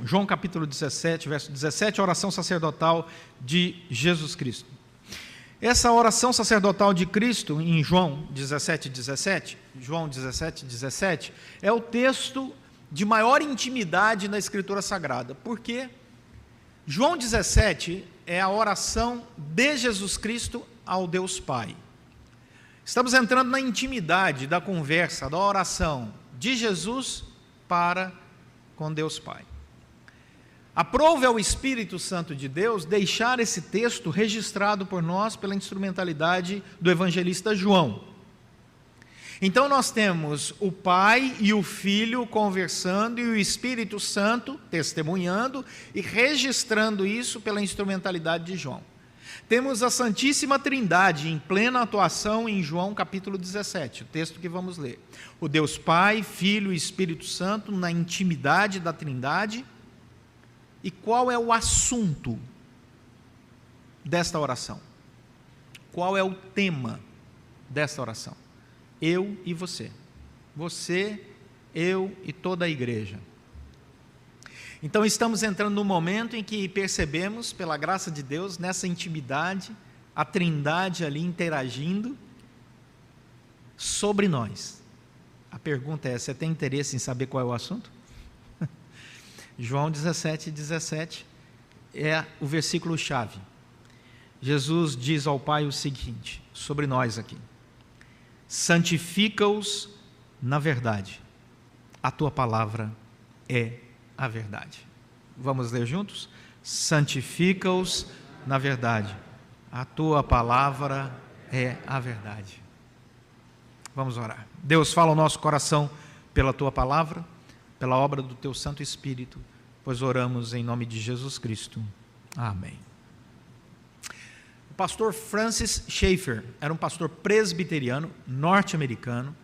João capítulo 17, verso 17, a oração sacerdotal de Jesus Cristo. Essa oração sacerdotal de Cristo, em João 17, 17, é o texto de maior intimidade na Escritura Sagrada, porque João 17 é a oração de Jesus Cristo ao Deus Pai. Estamos entrando na intimidade da conversa, da oração de Jesus para com Deus Pai. Aprove ao Espírito Santo de Deus deixar esse texto registrado por nós pela instrumentalidade do evangelista João. Então nós temos o Pai e o Filho conversando e o Espírito Santo testemunhando e registrando isso pela instrumentalidade de João. Temos a Santíssima Trindade em plena atuação em João capítulo 17, o texto que vamos ler. O Deus Pai, Filho e Espírito Santo na intimidade da Trindade. E qual é o assunto desta oração? Qual é o tema desta oração? Eu e você. Você, eu e toda a igreja. Então estamos entrando no momento em que percebemos, pela graça de Deus, nessa intimidade, a Trindade ali interagindo sobre nós. A pergunta é, você tem interesse em saber qual é o assunto? João 17, 17 é o versículo-chave. Jesus diz ao Pai o seguinte, sobre nós aqui: santifica-os na verdade, a tua palavra é a verdade. Vamos ler juntos? Santifica-os na verdade, a tua palavra é a verdade. Vamos orar. Deus, fala ao nosso coração pela tua palavra, pela obra do teu Santo Espírito, pois oramos em nome de Jesus Cristo. Amém. O pastor Francis Schaeffer era um pastor presbiteriano, norte-americano,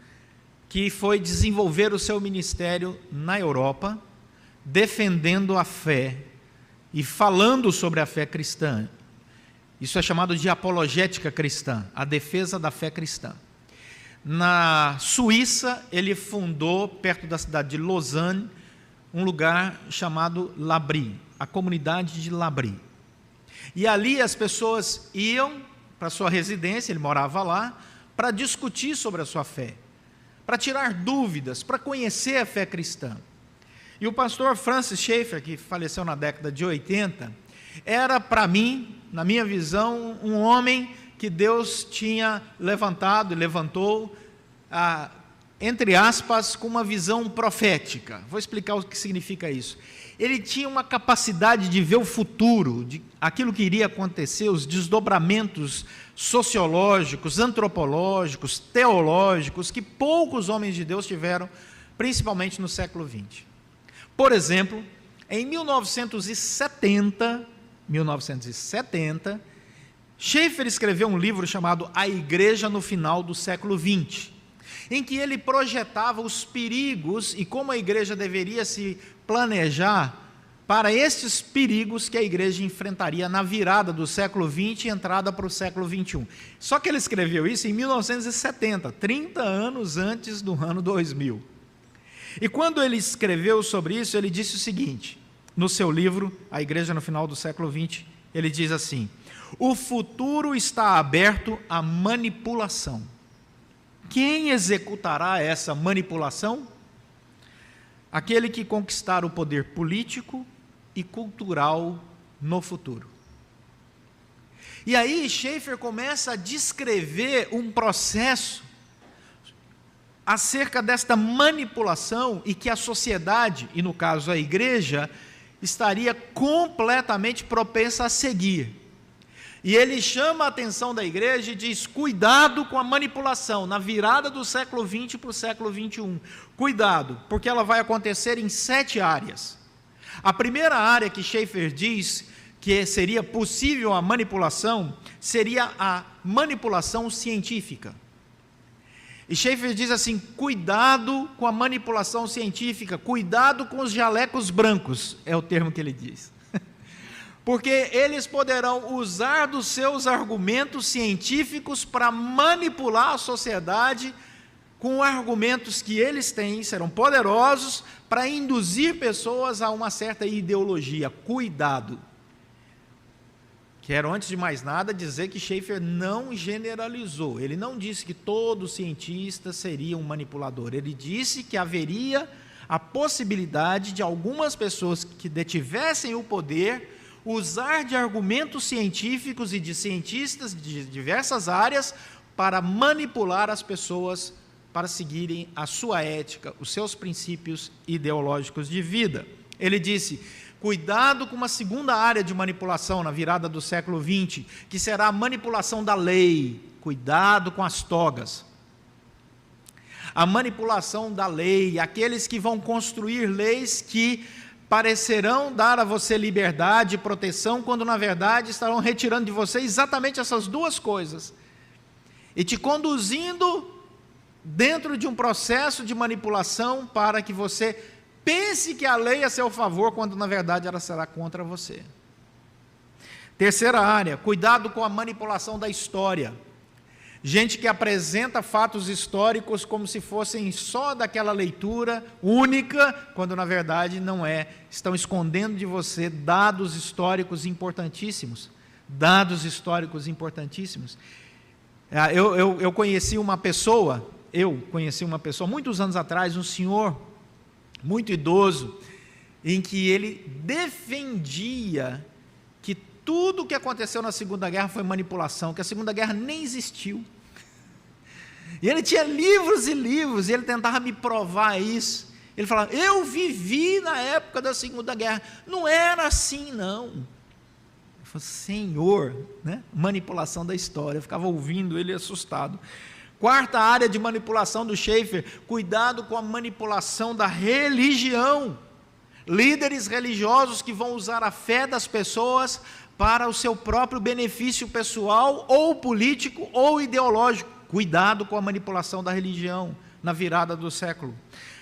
que foi desenvolver o seu ministério na Europa, defendendo a fé e falando sobre a fé cristã. Isso é chamado de apologética cristã, a defesa da fé cristã. Na Suíça, ele fundou, perto da cidade de Lausanne, um lugar chamado L'Abri, a comunidade de L'Abri. E ali as pessoas iam para sua residência, ele morava lá, para discutir sobre a sua fé, para tirar dúvidas, para conhecer a fé cristã. E o pastor Francis Schaeffer, que faleceu na década de 80, era para mim, na minha visão, um homem que Deus tinha levantado e levantou, entre aspas, com uma visão profética. Vou explicar o que significa isso. Ele tinha uma capacidade de ver o futuro, de aquilo que iria acontecer, os desdobramentos sociológicos, antropológicos, teológicos, que poucos homens de Deus tiveram, principalmente no século XX. Por exemplo, em 1970, Schaeffer escreveu um livro chamado A Igreja no Final do Século XX, em que ele projetava os perigos e como a igreja deveria se planejar para estes perigos que a igreja enfrentaria na virada do século XX e entrada para o século XXI. Só que ele escreveu isso em 1970, 30 anos antes do ano 2000. E quando ele escreveu sobre isso, ele disse o seguinte, no seu livro, A Igreja no Final do Século XX, ele diz assim: o futuro está aberto à manipulação. Quem executará essa manipulação? Aquele que conquistar o poder político e cultural no futuro. E aí Schaeffer começa a descrever um processo acerca desta manipulação e que a sociedade, e no caso a igreja, estaria completamente propensa a seguir. E ele chama a atenção da igreja e diz: cuidado com a manipulação, na virada do século XX para o século XXI. Cuidado, porque ela vai acontecer em 7 áreas. A primeira área que Schaeffer diz que seria possível a manipulação, seria a manipulação científica. E Schaeffer diz assim: cuidado com a manipulação científica, cuidado com os jalecos brancos, é o termo que ele diz. Porque eles poderão usar dos seus argumentos científicos para manipular a sociedade com argumentos que eles têm, serão poderosos para induzir pessoas a uma certa ideologia. Cuidado. Quero, antes de mais nada, dizer que Schaeffer não generalizou. Ele não disse que todo cientista seria um manipulador. Ele disse que haveria a possibilidade de algumas pessoas que detivessem o poder usar de argumentos científicos e de cientistas de diversas áreas para manipular as pessoas para seguirem a sua ética, os seus princípios ideológicos de vida. Ele disse: cuidado com uma segunda área de manipulação na virada do século XX, que será a manipulação da lei. Cuidado com as togas. A manipulação da lei, aqueles que vão construir leis que parecerão dar a você liberdade e proteção, quando na verdade estarão retirando de você exatamente essas duas coisas, e te conduzindo dentro de um processo de manipulação para que você pense que a lei é a seu favor, quando na verdade ela será contra você. Terceira área, cuidado com a manipulação da história. Gente que apresenta fatos históricos como se fossem só daquela leitura única, quando na verdade não é. Estão escondendo de você dados históricos importantíssimos. Dados históricos importantíssimos. Eu conheci uma pessoa, muitos anos atrás, um senhor muito idoso, em que ele defendia que tudo o que aconteceu na Segunda Guerra foi manipulação, que a Segunda Guerra nem existiu. E ele tinha livros e livros, e ele tentava me provar isso. Ele falava: eu vivi na época da Segunda Guerra, não era assim não. Eu falei: Senhor, né? Manipulação da história. Eu ficava ouvindo ele assustado. Quarta área de manipulação do Schaeffer: cuidado com a manipulação da religião. Líderes religiosos que vão usar a fé das pessoas para o seu próprio benefício pessoal, ou político, ou ideológico. Cuidado com a manipulação da religião na virada do século.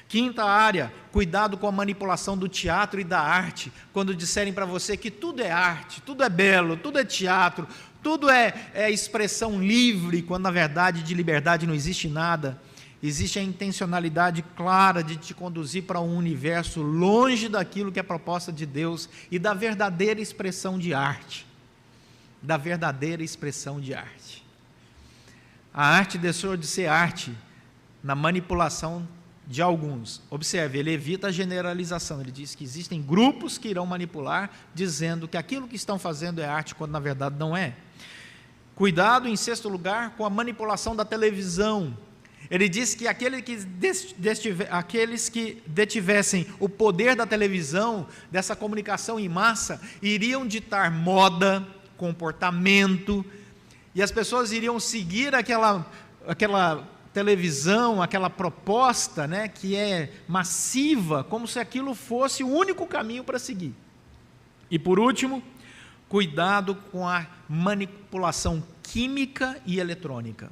Quinta área: cuidado com a manipulação do teatro e da arte, quando disserem para você que tudo é arte, tudo é belo, tudo é teatro, tudo é expressão livre, quando na verdade de liberdade não existe nada. Existe a intencionalidade clara de te conduzir para um universo longe daquilo que é a proposta de Deus e da verdadeira expressão de arte. Da verdadeira expressão de arte. A arte deixou de ser arte na manipulação de alguns. Observe, ele evita a generalização. Ele diz que existem grupos que irão manipular, dizendo que aquilo que estão fazendo é arte, quando na verdade não é. Cuidado, em sexto lugar, com a manipulação da televisão. Ele diz que aqueles que detivessem o poder da televisão, dessa comunicação em massa, iriam ditar moda, comportamento, e as pessoas iriam seguir aquela televisão, aquela proposta, né, que é massiva, como se aquilo fosse o único caminho para seguir. E por último, cuidado com a manipulação química e eletrônica.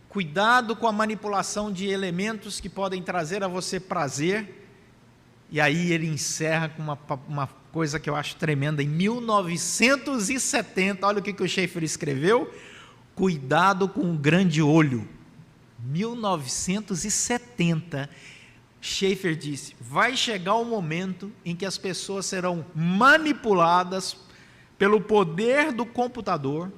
Cuidado com a manipulação de elementos que podem trazer a você prazer. E aí ele encerra com uma coisa que eu acho tremenda. Em 1970, olha o que o Schaeffer escreveu: cuidado com o grande olho. 1970, Schaeffer disse: vai chegar o momento em que as pessoas serão manipuladas pelo poder do computador,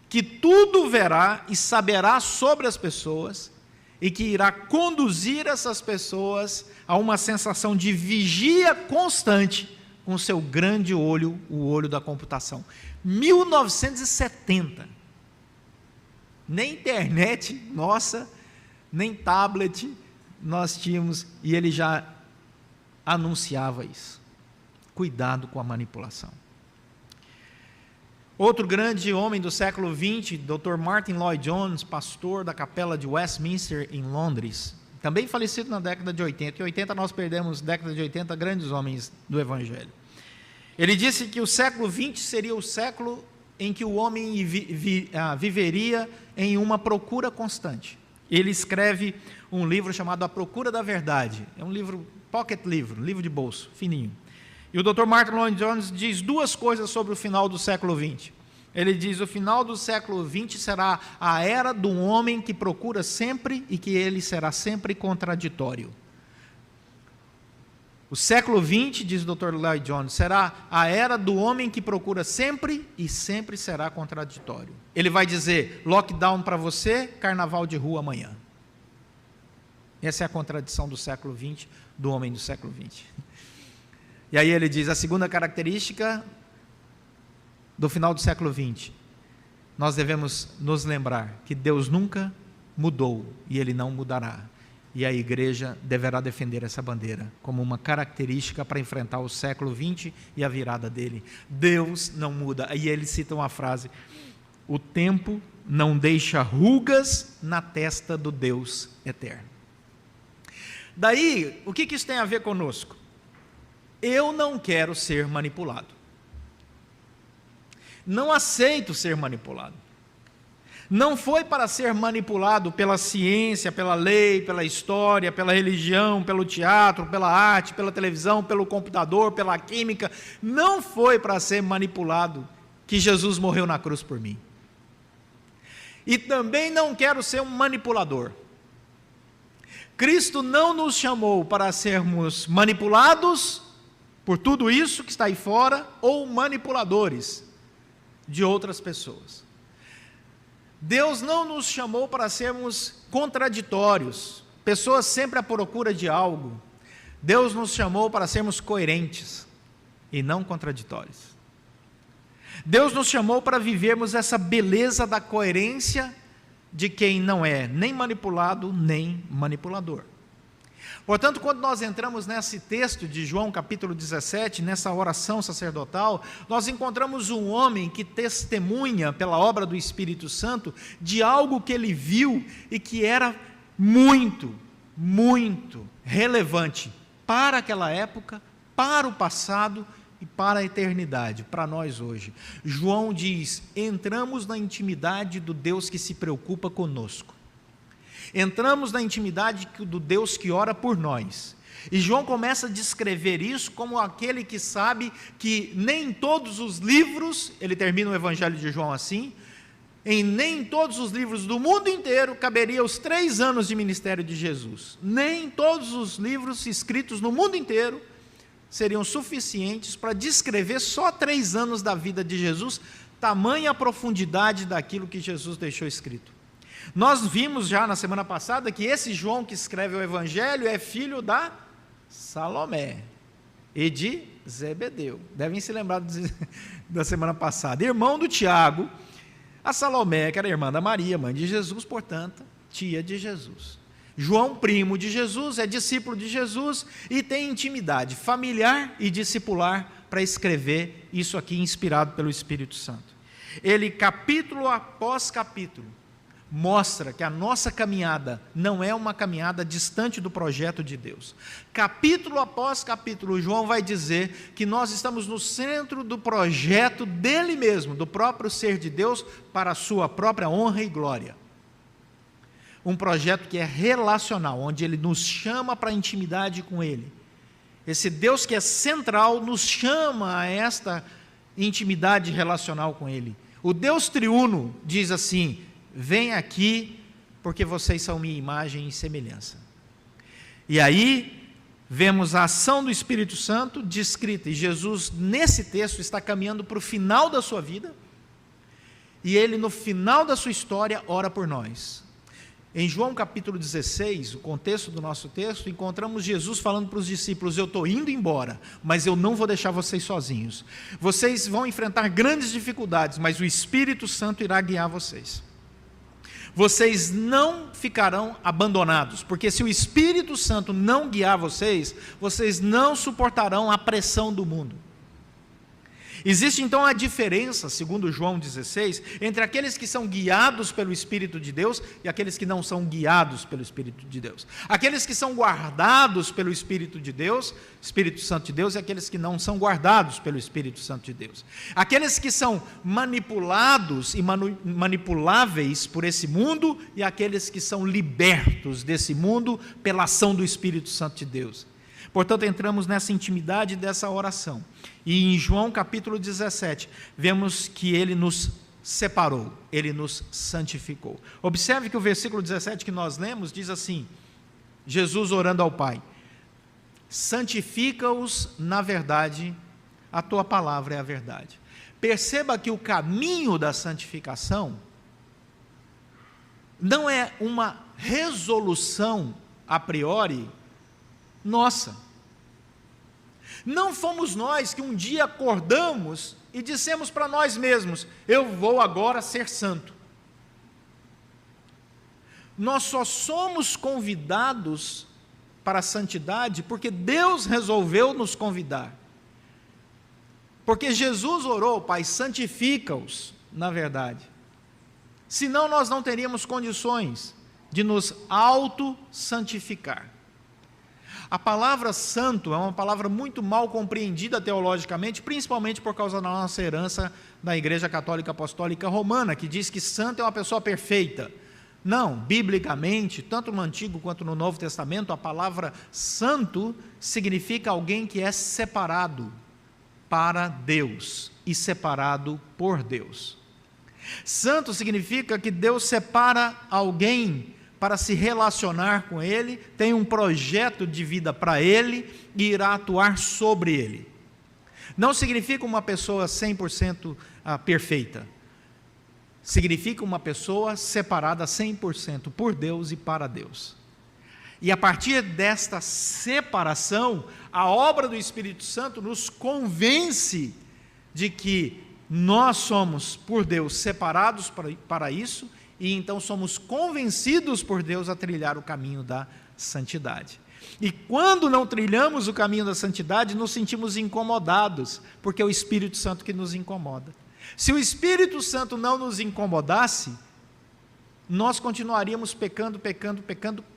que tudo verá e saberá sobre as pessoas, e que irá conduzir essas pessoas a uma sensação de vigia constante com o seu grande olho, o olho da computação. 1970. Nem internet nossa, nem tablet nós tínhamos, e ele já anunciava isso. Cuidado com a manipulação. Outro grande homem do século XX, Dr. Martin Lloyd-Jones, pastor da capela de Westminster, em Londres, também falecido na década de 80. Em 80 nós perdemos, década de 80, grandes homens do Evangelho. Ele disse que o século XX seria o século em que o homem viveria em uma procura constante. Ele escreve um livro chamado A Procura da Verdade. É um livro, pocket livro, livro de bolso, fininho. E o Dr. Martin Lloyd-Jones diz duas coisas sobre o final do século XX. ele diz: o final do século XX será a era do homem que procura sempre e que ele será sempre contraditório. O século XX, diz o Dr. Lloyd Jones, será a era do homem que procura sempre e sempre será contraditório. Ele vai dizer: lockdown para você, carnaval de rua amanhã. Essa é a contradição do século XX, do homem do século XX. E aí ele diz: a segunda característica do final do século XX, nós devemos nos lembrar que Deus nunca mudou e Ele não mudará. E a igreja deverá defender essa bandeira como uma característica para enfrentar o século XX e a virada dele. Deus não muda. E ele cita uma frase: o tempo não deixa rugas na testa do Deus eterno. Daí, o que isso tem a ver conosco? Eu não quero ser manipulado. Não aceito ser manipulado. Não foi para ser manipulado pela ciência, pela lei, pela história, pela religião, pelo teatro, pela arte, pela televisão, pelo computador, pela química. Não foi para ser manipulado que Jesus morreu na cruz por mim. E também não quero ser um manipulador. Cristo não nos chamou para sermos manipulados por tudo isso que está aí fora, ou manipuladores de outras pessoas. Deus não nos chamou para sermos contraditórios, pessoas sempre à procura de algo. Deus nos chamou para sermos coerentes e não contraditórios. Deus nos chamou para vivermos essa beleza da coerência de quem não é nem manipulado, nem manipulador. Portanto, quando nós entramos nesse texto de João capítulo 17, nessa oração sacerdotal, nós encontramos um homem que testemunha pela obra do Espírito Santo de algo que ele viu e que era muito, muito relevante para aquela época, para o passado e para a eternidade, para nós hoje. João diz: entramos na intimidade do Deus que se preocupa conosco. Entramos na intimidade do Deus que ora por nós. E João começa a descrever isso como aquele que sabe que nem todos os livros, ele termina o Evangelho de João assim, nem todos os livros do mundo inteiro caberia os 3 anos de ministério de Jesus. Nem todos os livros escritos no mundo inteiro seriam suficientes para descrever só 3 anos da vida de Jesus, tamanha a profundidade daquilo que Jesus deixou escrito. Nós vimos já na semana passada que esse João que escreve o Evangelho é filho da Salomé e de Zebedeu. Devem se lembrar da semana passada. Irmão do Tiago, a Salomé, que era irmã da Maria, mãe de Jesus, portanto, tia de Jesus. João, primo de Jesus, é discípulo de Jesus e tem intimidade familiar e discipular para escrever isso aqui, inspirado pelo Espírito Santo. Ele, capítulo após capítulo, mostra que a nossa caminhada não é uma caminhada distante do projeto de Deus. Capítulo após capítulo, João vai dizer que nós estamos no centro do projeto dele mesmo, do próprio ser de Deus, para a sua própria honra e glória. Um projeto que é relacional, onde ele nos chama para a intimidade com ele. Esse Deus que é central nos chama a esta intimidade relacional com ele. O Deus triuno diz assim: vem aqui, porque vocês são minha imagem e semelhança. E aí, vemos a ação do Espírito Santo descrita, e Jesus, nesse texto, está caminhando para o final da sua vida, e ele, no final da sua história, ora por nós. Em João capítulo 16, o contexto do nosso texto, encontramos Jesus falando para os discípulos: eu estou indo embora, mas eu não vou deixar vocês sozinhos. Vocês vão enfrentar grandes dificuldades, mas o Espírito Santo irá guiar vocês. Vocês não ficarão abandonados, porque se o Espírito Santo não guiar vocês, vocês não suportarão a pressão do mundo. Existe então a diferença, segundo João 16, entre aqueles que são guiados pelo Espírito de Deus e aqueles que não são guiados pelo Espírito de Deus. Aqueles que são guardados pelo Espírito de Deus, Espírito Santo de Deus, e aqueles que não são guardados pelo Espírito Santo de Deus. Aqueles que são manipulados e manipuláveis por esse mundo e aqueles que são libertos desse mundo pela ação do Espírito Santo de Deus. Portanto, entramos nessa intimidade dessa oração. E em João capítulo 17, vemos que ele nos separou, Ele nos santificou. Observe que o versículo 17 que nós lemos diz assim, Jesus orando ao Pai: santifica-os na verdade, a tua palavra é a verdade. Perceba que o caminho da santificação não é uma resolução a priori nossa. Não fomos nós que um dia acordamos e dissemos para nós mesmos: eu vou agora ser santo. Nós só somos convidados para a santidade porque Deus resolveu nos convidar. Porque Jesus orou: Pai, santifica-os na verdade. Senão nós não teríamos condições de nos auto-santificar. A palavra santo é uma palavra muito mal compreendida teologicamente, principalmente por causa da nossa herança da Igreja Católica Apostólica Romana, que diz que santo é uma pessoa perfeita. Não, biblicamente, tanto no Antigo quanto no Novo Testamento, a palavra santo significa alguém que é separado para Deus e separado por Deus. Santo significa que Deus separa alguém para se relacionar com Ele, tem um projeto de vida para Ele e irá atuar sobre Ele. Não significa uma pessoa 100% perfeita. Significa uma pessoa separada 100% por Deus e para Deus. E a partir desta separação, a obra do Espírito Santo nos convence de que nós somos, por Deus, separados para isso, e então somos convencidos por Deus a trilhar o caminho da santidade. E quando não trilhamos o caminho da santidade, nos sentimos incomodados, porque é o Espírito Santo que nos incomoda. Se o Espírito Santo não nos incomodasse, nós continuaríamos pecando,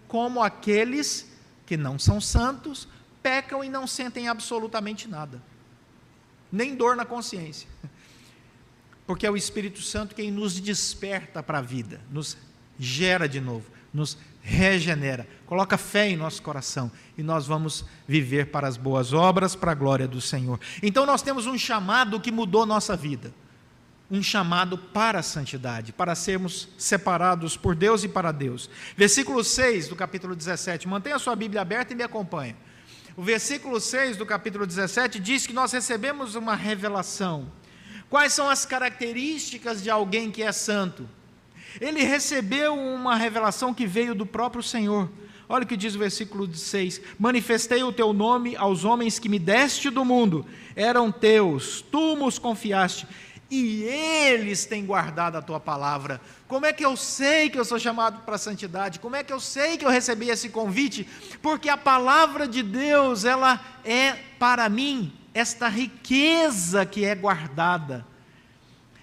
como aqueles que não são santos, pecam e não sentem absolutamente nada, nem dor na consciência. Porque é o Espírito Santo quem nos desperta para a vida, nos gera de novo, nos regenera, coloca fé em nosso coração, e nós vamos viver para as boas obras, para a glória do Senhor. Então nós temos um chamado que mudou nossa vida, um chamado para a santidade, para sermos separados por Deus e para Deus. Versículo 6 do capítulo 17, mantenha a sua Bíblia aberta e me acompanhe. O versículo 6 do capítulo 17 diz que nós recebemos uma revelação. Quais são as características de alguém que é santo? Ele recebeu uma revelação que veio do próprio Senhor. Olha o que diz o versículo 6: manifestei o teu nome aos homens que me deste do mundo, eram teus, tu nos confiaste, e eles têm guardado a tua palavra. Como é que eu sei que eu sou chamado para a santidade? Como é que eu sei que eu recebi esse convite? Porque a palavra de Deus, ela é para mim esta riqueza que é guardada.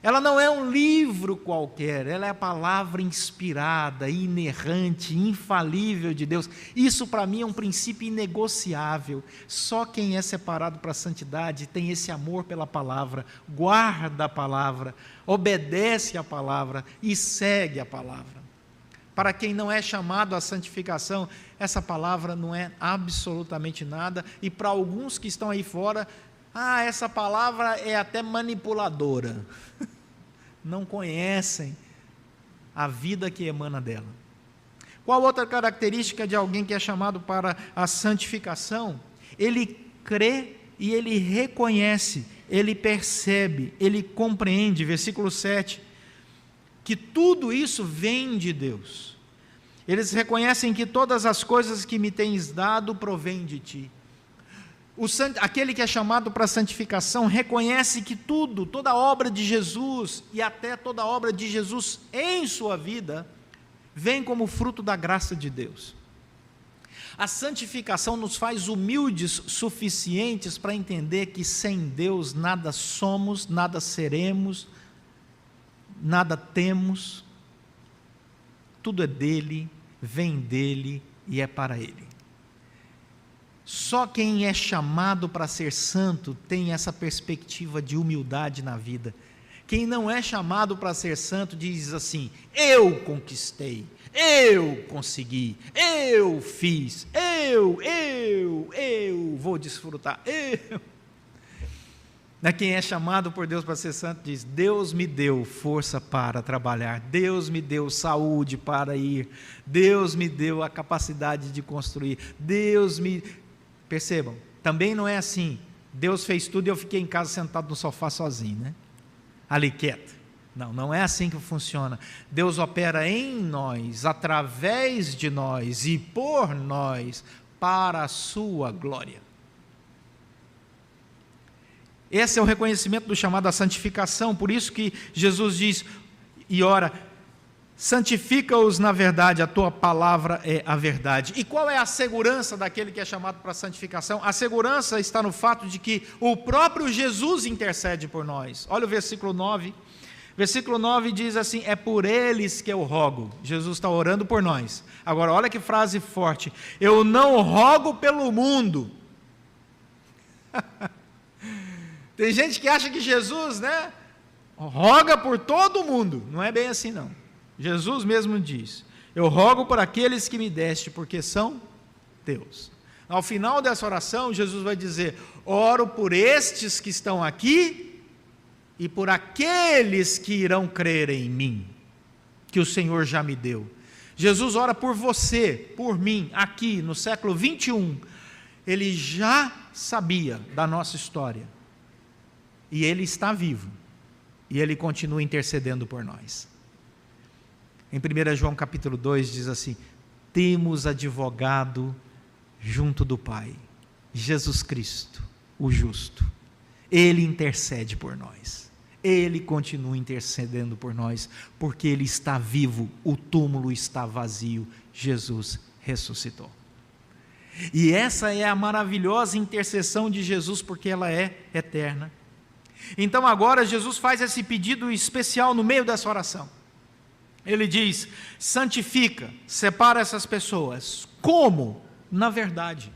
Ela não é um livro qualquer, ela é a palavra inspirada, inerrante, infalível de Deus. Isso para mim é um princípio inegociável. Só quem é separado para a santidade tem esse amor pela palavra, guarda a palavra, obedece a palavra e segue a palavra. Para quem não é chamado à santificação, essa palavra não é absolutamente nada, e para alguns que estão aí fora, essa palavra é até manipuladora. Não conhecem a vida que emana dela. Qual outra característica de alguém que é chamado para a santificação? Ele crê e ele reconhece, ele percebe, ele compreende, versículo 7, que tudo isso vem de Deus. Eles reconhecem que todas as coisas que me tens dado provêm de ti. Aquele que é chamado para a santificação reconhece que toda a obra de Jesus e até toda a obra de Jesus em sua vida vem como fruto da graça de Deus. A santificação nos faz humildes suficientes para entender que sem Deus nada somos, nada seremos, nada temos. Tudo é dele, vem dele e é para ele. Só quem é chamado para ser santo tem essa perspectiva de humildade na vida. Quem não é chamado para ser santo diz assim: eu conquistei, eu consegui, eu fiz, eu vou desfrutar, eu. Quem é chamado por Deus para ser santo diz: Deus me deu força para trabalhar, Deus me deu saúde para ir, Deus me deu a capacidade de construir, Percebam, também não é assim, Deus fez tudo e eu fiquei em casa sentado no sofá sozinho, né? Ali quieto. Não é assim que funciona. Deus opera em nós, através de nós e por nós, para a sua glória. Esse é o reconhecimento do chamado à santificação, por isso que Jesus diz e ora: santifica-os na verdade, a tua palavra é a verdade. E qual é a segurança daquele que é chamado para a santificação? A segurança está no fato de que o próprio Jesus intercede por nós. Olha o versículo 9. Versículo 9 diz assim: é por eles que eu rogo. Jesus está orando por nós. Agora, olha que frase forte: eu não rogo pelo mundo. Tem gente que acha que Jesus, roga por todo mundo. Não é bem assim, não. Jesus mesmo diz: eu rogo por aqueles que me deste, porque são teus. Ao final dessa oração, Jesus vai dizer: oro por estes que estão aqui e por aqueles que irão crer em mim, que o Senhor já me deu. Jesus ora por você, por mim, aqui no século 21. Ele já sabia da nossa história. E Ele está vivo. E Ele continua intercedendo por nós. Em 1 João capítulo 2 diz assim: temos advogado junto do Pai, Jesus Cristo, o justo. Ele intercede por nós. Ele continua intercedendo por nós, porque Ele está vivo, o túmulo está vazio, Jesus ressuscitou. E essa é a maravilhosa intercessão de Jesus, porque ela é eterna. Então agora Jesus faz esse pedido especial no meio dessa oração. Ele diz: santifica, separa essas pessoas. Como? Na verdade.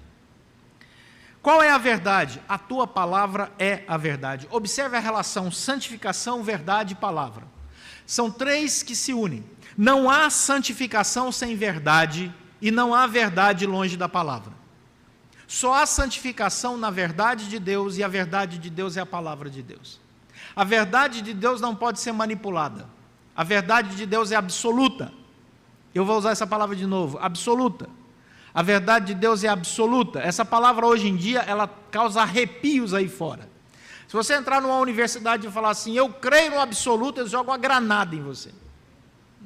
Qual é a verdade? A tua palavra é a verdade. Observe a relação santificação, verdade e palavra. São três que se unem. Não há santificação sem verdade e não há verdade longe da palavra. Só há santificação na verdade de Deus, e a verdade de Deus é a palavra de Deus. A verdade de Deus não pode ser manipulada. A verdade de Deus é absoluta. Eu vou usar essa palavra de novo: absoluta. A verdade de Deus é absoluta. Essa palavra hoje em dia, ela causa arrepios aí fora. Se você entrar numa universidade e falar assim: eu creio no absoluto, eles jogam uma granada em você.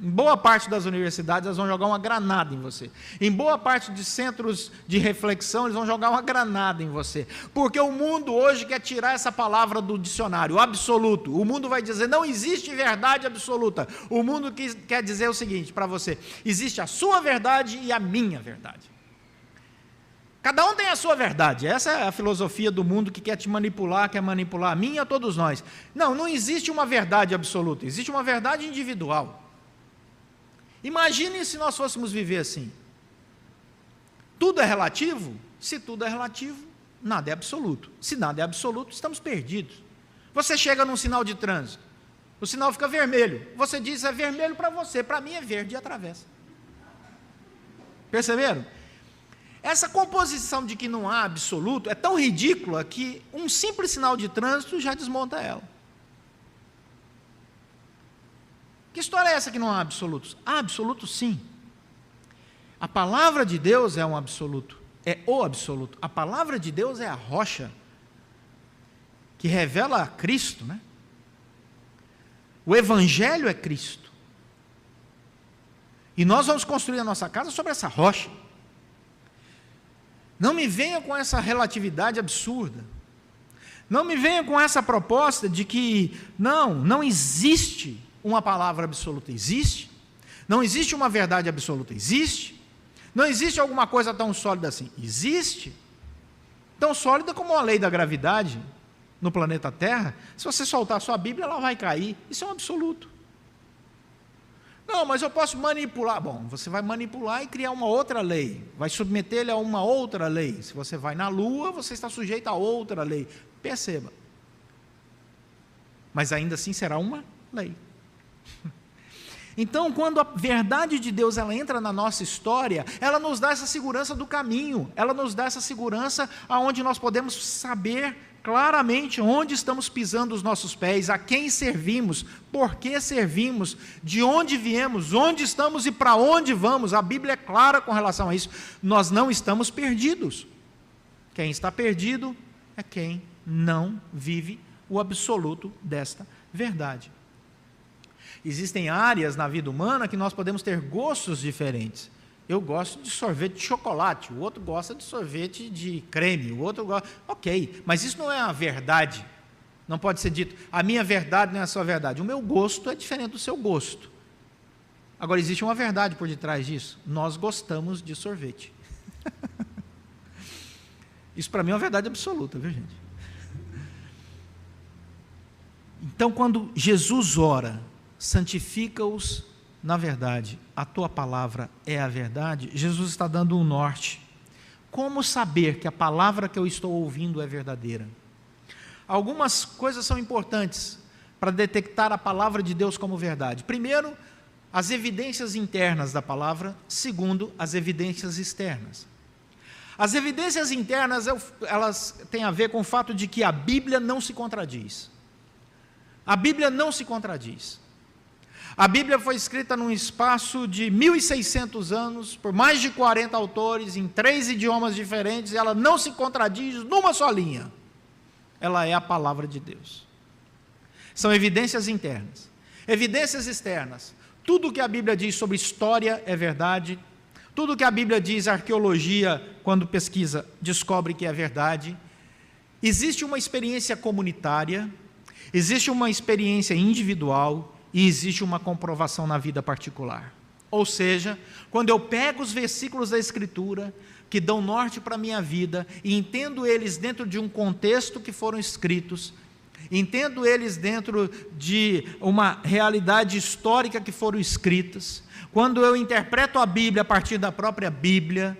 Em boa parte das universidades, eles vão jogar uma granada em você. Em boa parte de centros de reflexão, eles vão jogar uma granada em você. Porque o mundo hoje quer tirar essa palavra do dicionário, absoluto. O mundo vai dizer: não existe verdade absoluta. O mundo quer dizer o seguinte para você: existe a sua verdade e a minha verdade. Cada um tem a sua verdade. Essa é a filosofia do mundo que quer te manipular, quer manipular a mim e a todos nós. Não existe uma verdade absoluta, existe uma verdade individual. Imagine se nós fôssemos viver assim. Tudo é relativo? Se tudo é relativo, nada é absoluto. Se nada é absoluto, estamos perdidos. Você chega num sinal de trânsito, o sinal fica vermelho. Você diz: é vermelho para você, para mim é verde, e atravessa. Perceberam? Essa composição de que não há absoluto é tão ridícula que um simples sinal de trânsito já desmonta ela. Que história é essa que não há absolutos? Há absolutos, sim. A palavra de Deus é um absoluto, é o absoluto. A palavra de Deus é a rocha que revela a Cristo, né? O Evangelho é Cristo. E nós vamos construir a nossa casa sobre essa rocha. Não me venha com essa relatividade absurda. Não me venha com essa proposta de que não existe uma palavra absoluta. Existe. Não existe uma verdade absoluta. Existe. Não existe alguma coisa tão sólida assim. Existe. Tão sólida como a lei da gravidade no planeta Terra. Se você soltar a sua Bíblia, ela vai cair. Isso é um absoluto. Não, mas eu posso manipular. Bom, você vai manipular e criar uma outra lei. Vai submeter ele a uma outra lei. Se você vai na Lua, você está sujeito a outra lei. Perceba. Mas ainda assim será uma lei. Então, quando a verdade de Deus ela entra na nossa história, ela nos dá essa segurança do caminho. Ela nos dá essa segurança aonde nós podemos saber claramente onde estamos pisando os nossos pés, a quem servimos, por que servimos, de onde viemos, onde estamos e para onde vamos. A Bíblia é clara com relação a isso. Nós não estamos perdidos. Quem está perdido é quem não vive o absoluto desta verdade. Existem áreas na vida humana que nós podemos ter gostos diferentes. Eu gosto de sorvete de chocolate, o outro gosta de sorvete de creme, o outro gosta... Ok, mas isso não é a verdade. Não pode ser dito, a minha verdade não é a sua verdade. O meu gosto é diferente do seu gosto. Agora, existe uma verdade por detrás disso. Nós gostamos de sorvete. Isso para mim é uma verdade absoluta, viu, gente? Então, quando Jesus ora, santifica-os na verdade, a tua palavra é a verdade, Jesus está dando um norte. Como saber que a palavra que eu estou ouvindo é verdadeira? Algumas coisas são importantes para detectar a palavra de Deus como verdade. Primeiro, as evidências internas da palavra. Segundo, as evidências externas. As evidências internas, elas têm a ver com o fato de que a Bíblia não se contradiz. A Bíblia não se contradiz. A Bíblia foi escrita num espaço de 1.600 anos, por mais de 40 autores, em 3 idiomas diferentes, e ela não se contradiz numa só linha. Ela é a palavra de Deus. São evidências internas. Evidências externas. Tudo o que a Bíblia diz sobre história é verdade. Tudo o que a Bíblia diz, a arqueologia, quando pesquisa, descobre que é verdade. Existe uma experiência comunitária, existe uma experiência individual, e existe uma comprovação na vida particular. Ou seja, quando eu pego os versículos da Escritura, que dão norte para a minha vida, e entendo eles dentro de um contexto que foram escritos, entendo eles dentro de uma realidade histórica que foram escritas, quando eu interpreto a Bíblia a partir da própria Bíblia,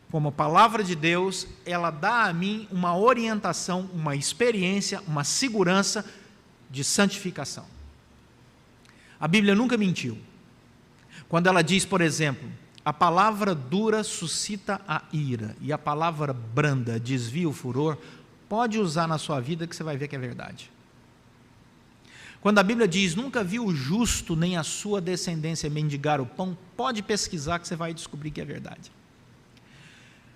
como palavra de Deus, ela dá a mim uma orientação, uma experiência, uma segurança de santificação. A Bíblia nunca mentiu. Quando ela diz, por exemplo, a palavra dura suscita a ira e a palavra branda desvia o furor, pode usar na sua vida que você vai ver que é verdade. Quando a Bíblia diz, nunca viu o justo nem a sua descendência mendigar o pão, pode pesquisar que você vai descobrir que é verdade.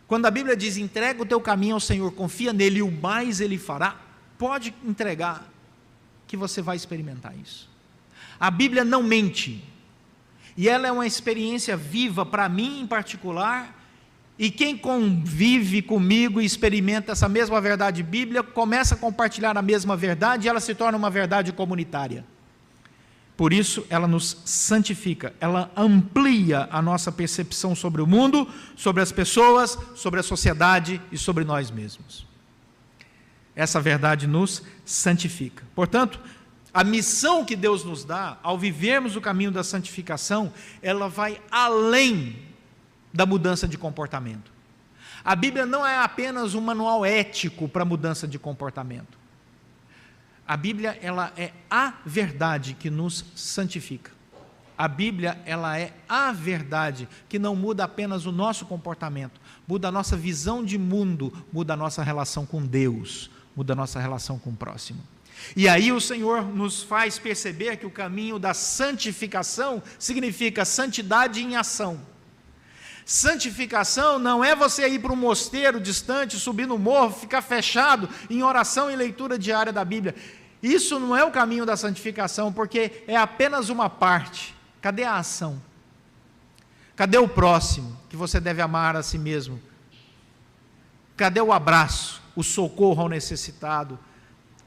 Quando a Bíblia diz, entrega o teu caminho ao Senhor, confia nele e o mais ele fará, pode entregar que você vai experimentar isso. A Bíblia não mente, e ela é uma experiência viva para mim em particular, e quem convive comigo e experimenta essa mesma verdade bíblica, começa a compartilhar a mesma verdade, e ela se torna uma verdade comunitária. Por isso, ela nos santifica, ela amplia a nossa percepção sobre o mundo, sobre as pessoas, sobre a sociedade e sobre nós mesmos. Essa verdade nos santifica. Portanto, a missão que Deus nos dá, ao vivermos o caminho da santificação, ela vai além da mudança de comportamento. A Bíblia não é apenas um manual ético para mudança de comportamento. A Bíblia, ela é a verdade que nos santifica. A Bíblia, ela é a verdade que não muda apenas o nosso comportamento, muda a nossa visão de mundo, muda a nossa relação com Deus, muda a nossa relação com o próximo. E aí o Senhor nos faz perceber que o caminho da santificação significa santidade em ação. Santificação não é você ir para um mosteiro distante, subir no morro, ficar fechado em oração e leitura diária da Bíblia. Isso não é o caminho da santificação, porque é apenas uma parte. Cadê a ação? Cadê o próximo, que você deve amar a si mesmo? Cadê o abraço, o socorro ao necessitado?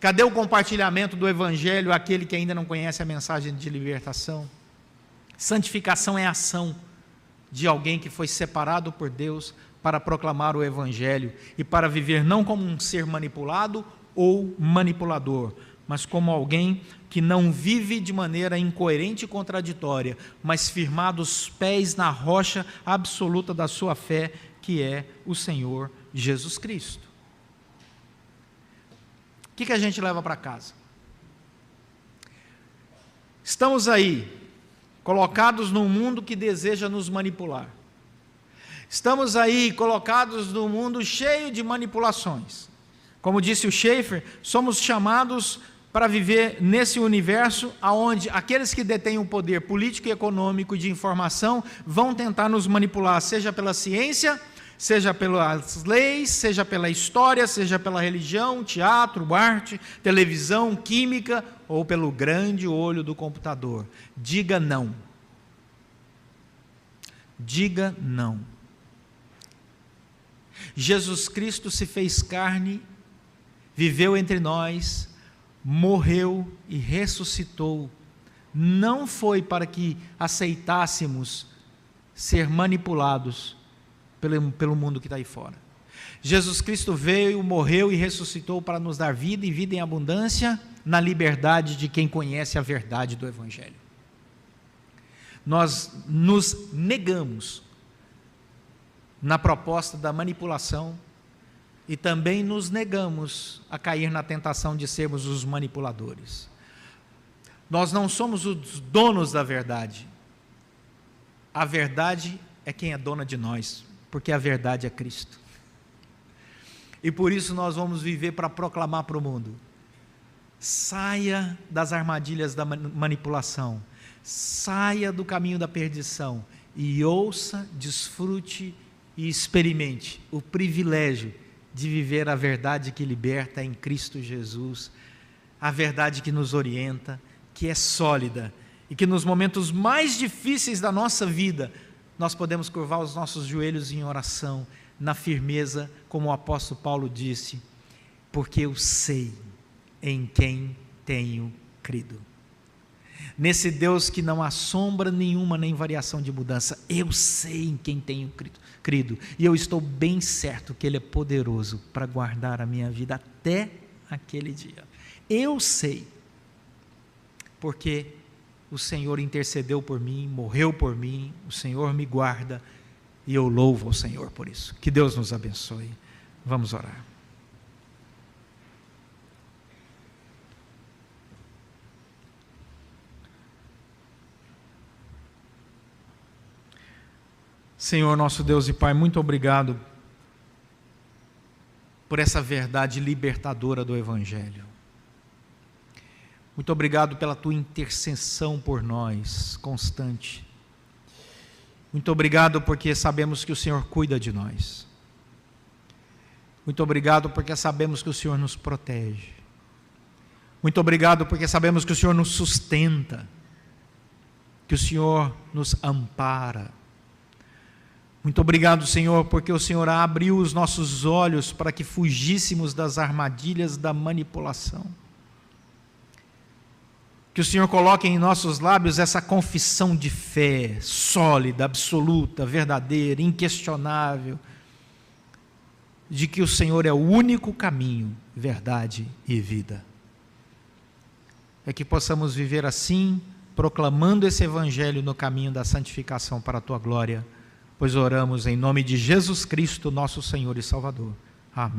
Cadê o compartilhamento do Evangelho àquele que ainda não conhece a mensagem de libertação? Santificação é ação de alguém que foi separado por Deus para proclamar o Evangelho e para viver não como um ser manipulado ou manipulador, mas como alguém que não vive de maneira incoerente e contraditória, mas firmado os pés na rocha absoluta da sua fé, que é o Senhor Jesus Cristo. O que a gente leva para casa? Estamos aí, colocados num mundo que deseja nos manipular. Estamos aí, colocados num mundo cheio de manipulações. Como disse o Schaeffer, somos chamados para viver nesse universo onde aqueles que detêm o poder político e econômico e de informação vão tentar nos manipular, seja pela ciência, seja pelas leis, seja pela história, seja pela religião, teatro, arte, televisão, química ou pelo grande olho do computador. Diga não. Diga não. Jesus Cristo se fez carne, viveu entre nós, morreu e ressuscitou. Não foi para que aceitássemos ser manipulados pelo mundo que está aí fora. Jesus Cristo veio, morreu e ressuscitou para nos dar vida e vida em abundância, na liberdade de quem conhece a verdade do Evangelho. Nós nos negamos na proposta da manipulação e também nos negamos a cair na tentação de sermos os manipuladores. Nós não somos os donos da verdade. A verdade é quem é dona de nós, porque a verdade é Cristo. E por isso nós vamos viver para proclamar para o mundo: saia das armadilhas da manipulação, saia do caminho da perdição e ouça, desfrute e experimente o privilégio de viver a verdade que liberta em Cristo Jesus, a verdade que nos orienta, que é sólida e que nos momentos mais difíceis da nossa vida nós podemos curvar os nossos joelhos em oração, na firmeza, como o apóstolo Paulo disse, porque eu sei em quem tenho crido. Nesse Deus que não há sombra nenhuma nem variação de mudança, eu sei em quem tenho crido, e eu estou bem certo que Ele é poderoso para guardar a minha vida até aquele dia. Eu sei, porque o Senhor intercedeu por mim, morreu por mim, o Senhor me guarda, e eu louvo ao Senhor por isso. Que Deus nos abençoe. Vamos orar. Senhor, nosso Deus e Pai, muito obrigado por essa verdade libertadora do Evangelho. Muito obrigado pela Tua intercessão por nós, constante. Muito obrigado porque sabemos que o Senhor cuida de nós. Muito obrigado porque sabemos que o Senhor nos protege. Muito obrigado porque sabemos que o Senhor nos sustenta, que o Senhor nos ampara. Muito obrigado, Senhor, porque o Senhor abriu os nossos olhos para que fugíssemos das armadilhas da manipulação. Que o Senhor coloque em nossos lábios essa confissão de fé sólida, absoluta, verdadeira, inquestionável, de que o Senhor é o único caminho, verdade e vida. É que possamos viver assim, proclamando esse Evangelho no caminho da santificação para a Tua glória, pois oramos em nome de Jesus Cristo, nosso Senhor e Salvador. Amém.